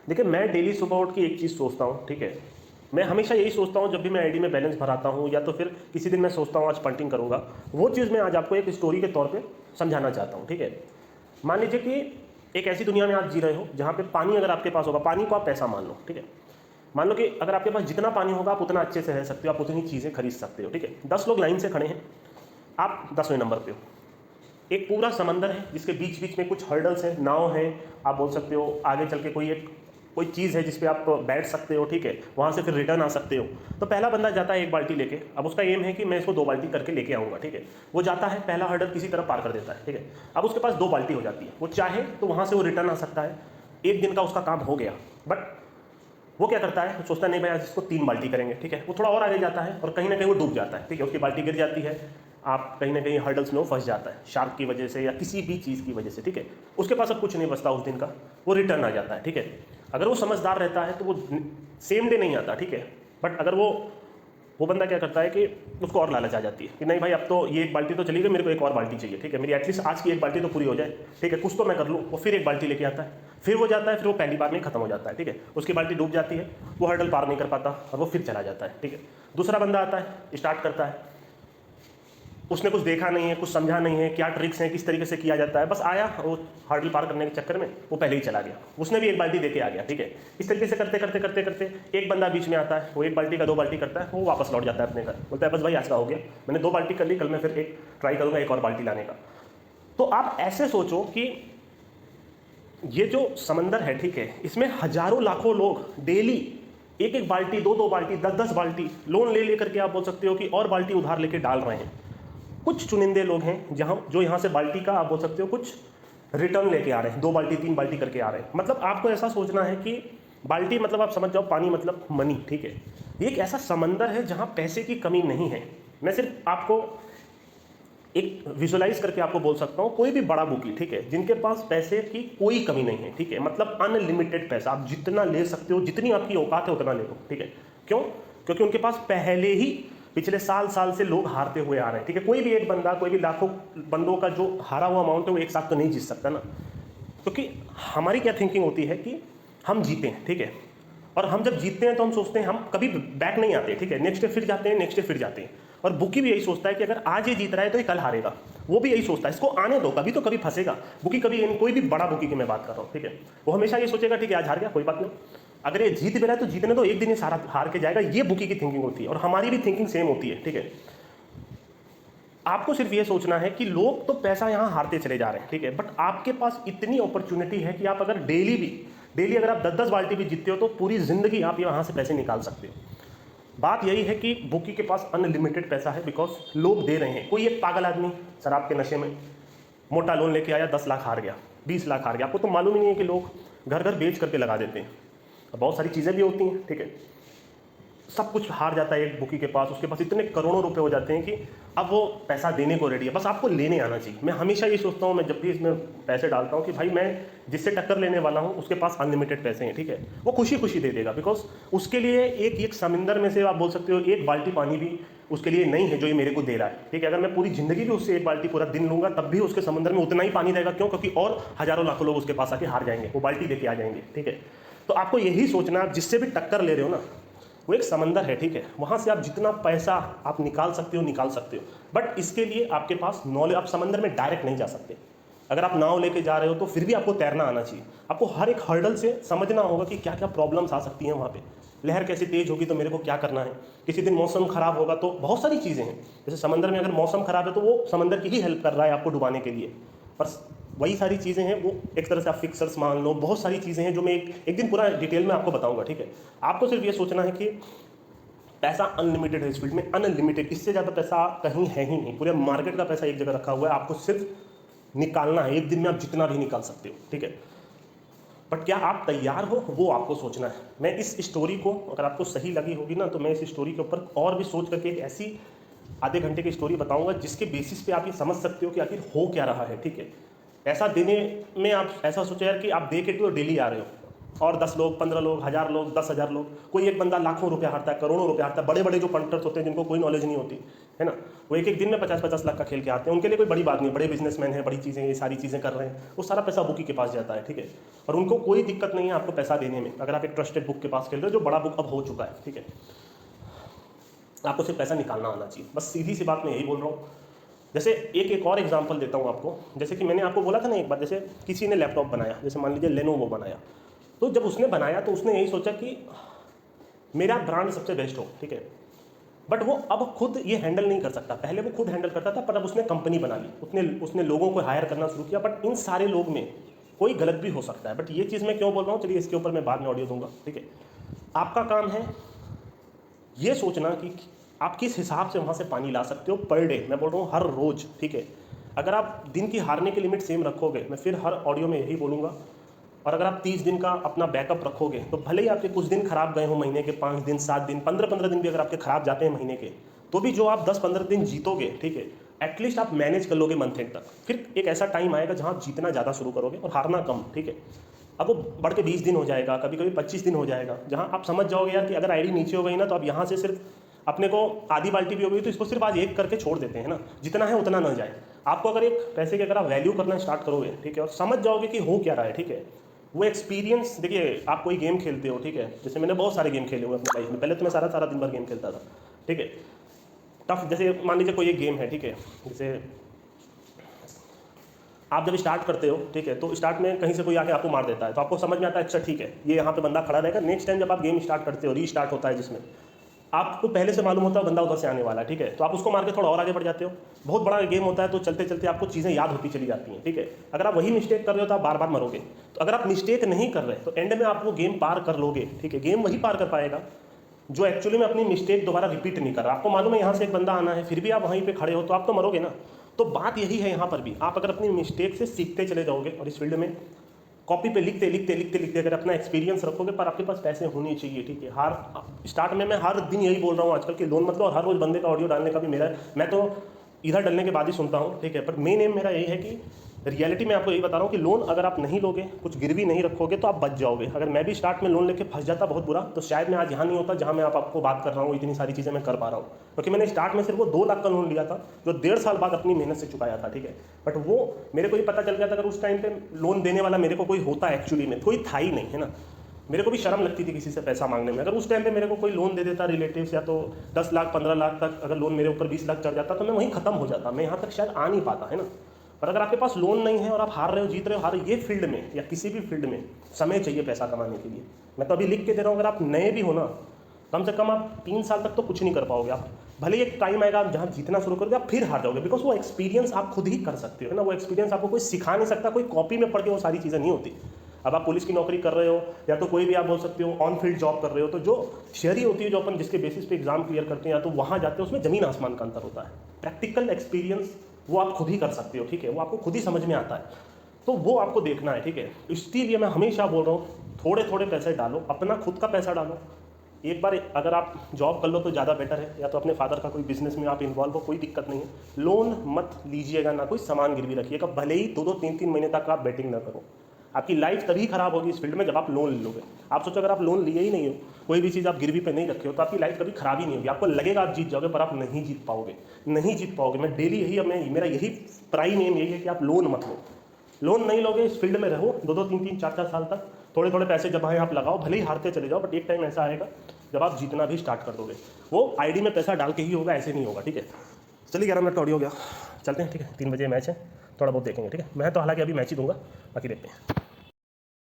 देखिए, मैं डेली सुबह उठ के एक चीज़ सोचता हूँ, ठीक है। मैं हमेशा यही सोचता हूँ जब भी मैं आईडी में बैलेंस भराता हूँ, या तो फिर किसी दिन मैं सोचता हूँ आज पंटिंग करूँगा। वो चीज़ मैं आज आपको एक स्टोरी के तौर पे समझाना चाहता हूँ, ठीक है। मान लीजिए कि एक ऐसी दुनिया में आप जी रहे हो जहाँ पे पानी अगर आपके पास होगा, पानी को आप पैसा मान लो, ठीक है। मान लो कि अगर आपके पास जितना पानी होगा आप उतना अच्छे से रह सकते हो, आप उतनी चीज़ें खरीद सकते हो, ठीक है। 10 लोग लाइन से खड़े हैं, आप 10वें नंबर पे हो। एक पूरा समंदर है जिसके बीच बीच में कुछ हर्डल्स हैं, नाव है, आप बोल सकते हो आगे चल के कोई चीज़ है जिस पे आप बैठ सकते हो, ठीक है। वहाँ से फिर रिटर्न आ सकते हो। तो पहला बंदा जाता है एक बाल्टी लेके, अब उसका एम है कि मैं इसको 2 बाल्टी करके लेके आऊँगा, ठीक है। वो जाता है, पहला हर्डल किसी तरह पार कर देता है, ठीक है। अब उसके पास 2 बाल्टी हो जाती है, वो चाहे तो वहाँ से वो रिटर्न आ सकता है, एक दिन का उसका काम हो गया। बट वो क्या करता है, सोचता नहीं भाई आज इसको 3 बाल्टी करेंगे, ठीक है। वो थोड़ा और आगे जाता है और कहीं ना कहीं वो डूब जाता है, ठीक है। उसकी बाल्टी गिर जाती है, आप कहीं ना कहीं हर्डल्स में वो फंस जाता है, शार्क की वजह से या किसी भी चीज़ की वजह से, ठीक है। उसके पास अब कुछ नहीं बचता उस दिन का, वो रिटर्न आ जाता है, ठीक है। अगर वो समझदार रहता है तो वो सेम डे नहीं आता, ठीक है। बट अगर वो बंदा क्या करता है कि उसको और लालच आ जाती है कि नहीं भाई अब तो ये एक बाल्टी तो चली गई, मेरे को एक और बाल्टी चाहिए, ठीक है। मेरी एटलीस्ट आज की एक बाल्टी तो पूरी हो जाए, ठीक है, कुछ तो मैं कर लूँ। वो फिर एक बाल्टी लेके आता है, फिर वो जाता है, फिर वो पहली बार में खत्म हो जाता है, ठीक है। उसकी बाल्टी डूब जाती है, वो हर्डल पार नहीं कर पाता और वो फिर चला जाता है, ठीक है। दूसरा बंदा आता है, स्टार्ट करता है, उसने कुछ देखा नहीं है, कुछ समझा नहीं है क्या ट्रिक्स हैं, किस तरीके से किया जाता है, बस आया, वो हर्डल पार करने के चक्कर में वो पहले ही चला गया, उसने भी एक बाल्टी देके आ गया, ठीक है। इस तरीके से करते करते करते करते एक बंदा बीच में आता है, वो एक बाल्टी का 2 बाल्टी करता है, वो वापस लौट जाता है अपने घर, बोलता है बस भाई आज का हो गया, मैंने 2 बाल्टी कर ली, कल मैं फिर एक ट्राई करूंगा एक और बाल्टी लाने का। तो आप ऐसे सोचो कि ये जो समंदर है, ठीक है, इसमें हजारों लाखों लोग डेली एक एक बाल्टी, 2-2 बाल्टी, 10-10 बाल्टी लोन ले लेकर के आप बोल सकते हो कि और बाल्टी उधार लेके डाल रहे हैं। कुछ चुनिंदे लोग हैं जो यहाँ से बाल्टी का आप बोल सकते हो कुछ रिटर्न लेके आ रहे हैं, 2 बाल्टी 3 बाल्टी करके आ रहे हैं। मतलब आपको ऐसा सोचना है कि बाल्टी मतलब आप समझ जाओ पानी मतलब मनी, ठीक है। ये एक ऐसा समंदर है जहाँ पैसे की कमी नहीं है। मैं सिर्फ आपको एक विजुअलाइज करके आपको बोल सकता हूँ, कोई भी बड़ा बुकी, ठीक है, जिनके पास पैसे की कोई कमी नहीं है, ठीक है, मतलब अनलिमिटेड पैसा, आप जितना ले सकते हो, जितनी आपकी औकात है उतना ले लो, ठीक है। क्यों? क्योंकि उनके पास पहले ही पिछले साल से लोग हारते हुए आ रहे हैं, ठीक है। कोई भी एक बंदा, कोई भी लाखों बंदों का जो हारा हुआ अमाउंट है वो एक साथ तो नहीं जीत सकता ना। क्योंकि हमारी क्या थिंकिंग होती है कि हम जीते हैं, ठीक है, और हम जब जीतते हैं तो हम सोचते हैं हम कभी बैक नहीं आते, ठीक है, नेक्स्ट डे फिर जाते हैं, नेक्स्ट डे फिर जाते हैं। और बुकी भी यही सोचता है कि अगर आज ये जीत रहा है तो ये कल हारेगा, वो भी यही सोचता है इसको आने दो, कभी तो कभी फंसेगा। बुकी कभी, कोई भी बड़ा बुकी की मैं बात कर रहा हूँ, ठीक है, वो हमेशा ये सोचेगा ठीक है आज हार गया कोई बात नहीं, अगर ये जीत भी रहा है तो जीतने दो, एक दिन ये सारा हार के जाएगा। ये बुकी की थिंकिंग होती है और हमारी भी थिंकिंग सेम होती है, ठीक है। आपको सिर्फ ये सोचना है कि लोग तो पैसा यहाँ हारते चले जा रहे हैं, ठीक है, बट आपके पास इतनी अपॉर्चुनिटी है कि आप अगर डेली अगर आप 10-10 बाल्टी भी जीतते हो तो पूरी जिंदगी आप यहाँ से पैसे निकाल सकते हो। बात यही है कि बुकी के पास अनलिमिटेड पैसा है बिकॉज लोग दे रहे हैं। कोई एक पागल आदमी शराब के नशे में मोटा लोन लेके आया, 10 लाख हार गया, 20 लाख हार गया, आपको तो मालूम ही नहीं है कि लोग घर घर बेच करके लगा देते हैं। अब बहुत सारी चीज़ें भी होती हैं, ठीक है, सब कुछ हार जाता है एक बुकी के पास, उसके पास इतने करोड़ों रुपए हो जाते हैं कि अब वो पैसा देने को रेडी है, बस आपको लेने आना चाहिए। मैं हमेशा ये सोचता हूँ, मैं जब भी इसमें पैसे डालता हूँ कि भाई मैं जिससे टक्कर लेने वाला हूँ उसके पास अनलिमिटेड पैसे हैं, ठीक है, वो खुशी खुशी दे देगा बिकॉज उसके लिए एक समंदर में से आप बोल सकते हो एक बाल्टी पानी भी उसके लिए नहीं है जो ये मेरे को दे रहा है, ठीक है। अगर मैं पूरी जिंदगी भी उससे एक बाल्टी पूरा दिन लूंगा तब भी उसके समंदर में उतना ही पानी रहेगा। क्यों? क्योंकि और हजारों लाखों लोग उसके पास आके हार जाएंगे, वो बाल्टी लेके आ जाएंगे, ठीक है। तो आपको यही सोचना, आप जिससे भी टक्कर ले रहे हो ना वो एक समंदर है, ठीक है, वहाँ से आप जितना पैसा आप निकाल सकते हो। बट इसके लिए आपके पास नॉलेज, आप समंदर में डायरेक्ट नहीं जा सकते। अगर आप नाव लेके जा रहे हो तो फिर भी आपको तैरना आना चाहिए। आपको हर एक हर्डल से समझना होगा कि क्या क्या प्रॉब्लम्स आ सकती हैं वहाँ पे, लहर कैसी तेज होगी तो मेरे को क्या करना है, किसी दिन मौसम खराब होगा तो बहुत सारी चीज़ें हैं। जैसे समंदर में अगर मौसम खराब है तो वो समंदर की ही हेल्प कर रहा है आपको डुबाने के लिए, पर वही सारी चीज़ें हैं, वो एक तरह से आप फिक्सर्स मान लो, बहुत सारी चीज़ें हैं जो मैं एक दिन पूरा डिटेल में आपको बताऊंगा, ठीक है। आपको सिर्फ ये सोचना है कि पैसा अनलिमिटेड है इस फील्ड में, अनलिमिटेड, इससे ज़्यादा पैसा कहीं है ही नहीं। पूरे मार्केट का पैसा एक जगह रखा हुआ है, आपको सिर्फ निकालना है, एक दिन में आप जितना भी निकाल सकते हो, ठीक है। बट क्या आप तैयार हो, वो आपको सोचना है। मैं इस स्टोरी को, अगर आपको सही लगी होगी ना, तो मैं इस स्टोरी के ऊपर और भी सोच करके एक ऐसी आधे घंटे की स्टोरी बताऊंगा जिसके बेसिस पे आप ये समझ सकते हो कि आखिर हो क्या रहा है, ठीक है। ऐसा देने में आप ऐसा सोचो यार कि आप दे के तो डेली आ रहे हो और 10 लोग, 15 लोग, 1000 लोग, 10,000 लोग, कोई एक बंदा लाखों रुपया हारता है, करोड़ों रुपया हारता है। बड़े बड़े जो पंटर्स होते हैं जिनको कोई नॉलेज नहीं होती, है ना। वो एक एक दिन में 50-50 लाख का खेल के आते हैं, उनके लिए कोई बड़ी बात नहीं, बड़े बिजनेसमैन हैं, बड़ी चीज़ें, ये सारी चीज़ें कर रहे हैं, वो सारा पैसा बुक ही के पास जाता है, ठीक है। और उनको कोई दिक्कत नहीं है आपको पैसा देने में, अगर आप एक ट्रस्टेड बुक के पास खेल रहे हो, जो बड़ा बुक अब हो चुका है, ठीक है। आपको सिर्फ पैसा निकालना आना चाहिए, बस सीधी सी बात मैं यही बोल रहा हूँ। जैसे एक और एग्जांपल देता हूँ आपको, जैसे कि मैंने आपको बोला था ना एक बार, जैसे किसी ने लैपटॉप बनाया, जैसे मान लीजिए लेनोवो बनाया, तो जब उसने बनाया तो उसने यही सोचा कि मेरा ब्रांड सबसे बेस्ट हो, ठीक है। बट वो अब खुद ये हैंडल नहीं कर सकता, पहले वो खुद हैंडल करता था, पर अब उसने कंपनी बना ली, उसने लोगों को हायर करना शुरू किया। बट इन सारे लोग में कोई गलत भी हो सकता है, बट ये चीज़ मैं क्यों बोल रहा हूँ, चलिए इसके ऊपर मैं बाद में ऑडियो दूंगा, ठीक है। आपका काम है ये सोचना कि आप किस हिसाब से वहाँ से पानी ला सकते हो पर डे, मैं बोल रहा हूँ हर रोज़, ठीक है। अगर आप दिन की हारने की लिमिट सेम रखोगे, मैं फिर हर ऑडियो में यही बोलूँगा, और अगर आप 30 दिन का अपना बैकअप रखोगे, तो भले ही आपके कुछ दिन खराब गए हो, महीने के 5 दिन, 7 दिन, 15-15 दिन भी अगर आपके खराब जाते हैं महीने के, तो भी जो आप 10-15 दिन जीतोगे, ठीक है, एटलीस्ट आप मैनेज कर लोगे मंथ एंड तक। फिर एक ऐसा टाइम आएगा जहाँ आप जीतना ज़्यादा शुरू करोगे और हारना कम, ठीक है। अब वो बढ़ के 20 दिन हो जाएगा, कभी कभी 25 दिन हो जाएगा, जहाँ आप समझ जाओगे यार कि अगर आईडी नीचे हो गई ना, तो अब यहाँ से सिर्फ अपने को आधी बाल्टी भी हो गई, तो इसको सिर्फ आज एक करके छोड़ देते हैं ना, जितना है उतना ना जाए। आपको अगर एक पैसे की अगर आप वैल्यू करना स्टार्ट करोगे, ठीक है, और समझ जाओगे कि हो क्या रहा है, ठीक है, वो एक्सपीरियंस, देखिए आप कोई गेम खेलते हो, ठीक है, जैसे मैंने बहुत सारे गेम खेले हुए अपनी लाइफ में, पहले तो मैं सारा दिन भर गेम खेलता था, ठीक है। टफ, जैसे मान लीजिए कोई एक गेम है, ठीक है, जैसे आप जब स्टार्ट करते हो, ठीक है, तो स्टार्ट में कहीं से कोई आके आपको मार देता है, तो आपको समझ में आता है अच्छा ठीक है ये यहाँ पे बंदा खड़ा रहेगा। नेक्स्ट टाइम जब आप गेम स्टार्ट करते हो, रीस्टार्ट होता है जिसमें आपको पहले से मालूम होता है बंदा उधर से आने वाला है, ठीक है, तो आप उसको मार के थोड़ा और आगे बढ़ जाते हो। बहुत बड़ा गेम होता है, तो चलते चलते आपको चीज़ें याद होती चली जाती हैं, ठीक है। अगर आप वही मिस्टेक कर रहे हो तो आप बार बार मरोगे। तो अगर आप मिस्टेक नहीं कर रहे तो एंड में आप वो गेम पार कर लोगे, ठीक है। गेम वही पार कर पाएगा जो एक्चुअली में अपनी मिस्टेक दोबारा रिपीट नहीं कर रहा। आपको मालूम है यहाँ से एक बंदा आना है, फिर भी आप वहीं पे खड़े हो, तो आप तो मरोगे ना। तो बात यही है यहाँ पर भी, आप अगर अपनी मिस्टेक से सीखते चले जाओगे और इस फील्ड में कॉपी पे लिखते अगर अपना एक्सपीरियंस रखोगे, पर आपके पास पैसे होने चाहिए, ठीक है। स्टार्ट में मैं हर दिन यही बोल रहा हूँ आजकल कि लोन मत लो, और हर रोज़ बंदे का ऑडियो डालने का भी मेरा, मैं तो इधर डलने के बाद ही सुनता हूँ, ठीक है। पर मेन एम मेरा यही है कि रियलिटी में आपको यही बता रहा हूँ कि लोन अगर आप नहीं लोगे, कुछ गिरवी नहीं रखोगे, तो आप बच जाओगे। अगर मैं भी स्टार्ट में लोन लेके फंस जाता बहुत बुरा, तो शायद मैं आज यहाँ नहीं होता जहाँ मैं आपको बात कर रहा हूँ, इतनी सारी चीज़ें मैं कर पा रहा हूँ, क्योंकि मैंने स्टार्ट में सिर्फ वो 2 लाख का लोन लिया था, जो 1.5 साल बाद अपनी मेहनत से चुकाया था, ठीक है। बट वो मेरे को ये पता चल गया था, अगर उस टाइम पे लोन देने वाला मेरे को कोई होता एक्चुअली में, कोई था ही नहीं, है ना। मेरे को भी शर्म लगती थी किसी से पैसा मांगने में। अगर उस टाइम पे मेरे को कोई लोन दे देता रिलेटिव्स, या तो 10 लाख 15 लाख तक अगर लोन मेरे ऊपर 20 लाख चढ़ जाता, तो मैं वहीं खत्म हो जाता, मैं यहाँ तक शायद आ नहीं पाता, है ना। पर अगर आपके पास लोन नहीं है और आप हार रहे हो, जीत रहे हो, हार ये फील्ड में या किसी भी फील्ड में समय चाहिए पैसा कमाने के लिए। मैं तो अभी लिख के दे रहा हूँ, अगर आप नए भी हो ना, कम से कम आप 3 साल तक तो कुछ नहीं कर पाओगे। आप भले एक टाइम आएगा आप जहाँ जीतना शुरू करोगे, आप फिर हार जाओगे, बिकॉज वो एक्सपीरियंस आप खुद ही कर सकते हो, है ना। वो एक्सपीरियंस आपको कोई सिखा नहीं सकता, कोई कॉपी में पढ़ के वो सारी चीज़ें नहीं होती। अब आप पुलिस की नौकरी कर रहे हो, या तो कोई भी आप बोल सकते हो ऑन फील्ड जॉब कर रहे हो, तो जो थियरी होती है, जो अपन जिसके बेसिस पे एग्जाम क्लियर करते हैं, या तो वहाँ जाते हो, उसमें ज़मीन आसमान का अंतर होता है। प्रैक्टिकल एक्सपीरियंस वो आप खुद ही कर सकते हो, ठीक है, वो आपको खुद ही समझ में आता है, तो वो आपको देखना है, ठीक है। इसलिए मैं हमेशा बोल रहा हूँ थोड़े थोड़े पैसे डालो, अपना खुद का पैसा डालो। एक बार अगर आप जॉब कर लो तो ज़्यादा बेटर है, या तो अपने फादर का कोई बिजनेस में आप इन्वॉल्व हो, कोई दिक्कत नहीं है। लोन मत लीजिएगा, ना कोई सामान गिरवी रखिएगा, भले ही 2-2 3-3 महीने तक आप बेटिंग ना करो। आपकी लाइफ तभी खराब होगी इस फील्ड में जब आप लोन ले लोगे। आप सोचो अगर आप लोन लिए ही नहीं हो, कोई भी चीज़ आप गिरवी पे नहीं रखे हो, तो आपकी लाइफ कभी खराब ही नहीं होगी। आपको लगेगा आप जीत जाओगे, पर आप नहीं जीत पाओगे, नहीं जीत पाओगे। मैं डेली मेरा यही प्राइम एम यही है कि आप लोन मत लो। लोन नहीं लोगे, इस फील्ड में रहो 2-2 3-3 4-4 साल तक, थोड़े थोड़े पैसे जब आप लगाओ, भले ही हारते चले जाओ, बट एक टाइम ऐसा आएगा जब आप जीतना भी स्टार्ट कर दोगे। वो आईडी में पैसा डाल के ही होगा, ऐसे नहीं होगा, ठीक है। चलिए 11 मिनट का ऑडियो हो गया, चलते हैं, ठीक है। 3 बजे मैच है, थोड़ा बहुत देखेंगे, ठीक है। मैं तो हालांकि अभी मैच ही दूंगा, बाकी देखते हैं।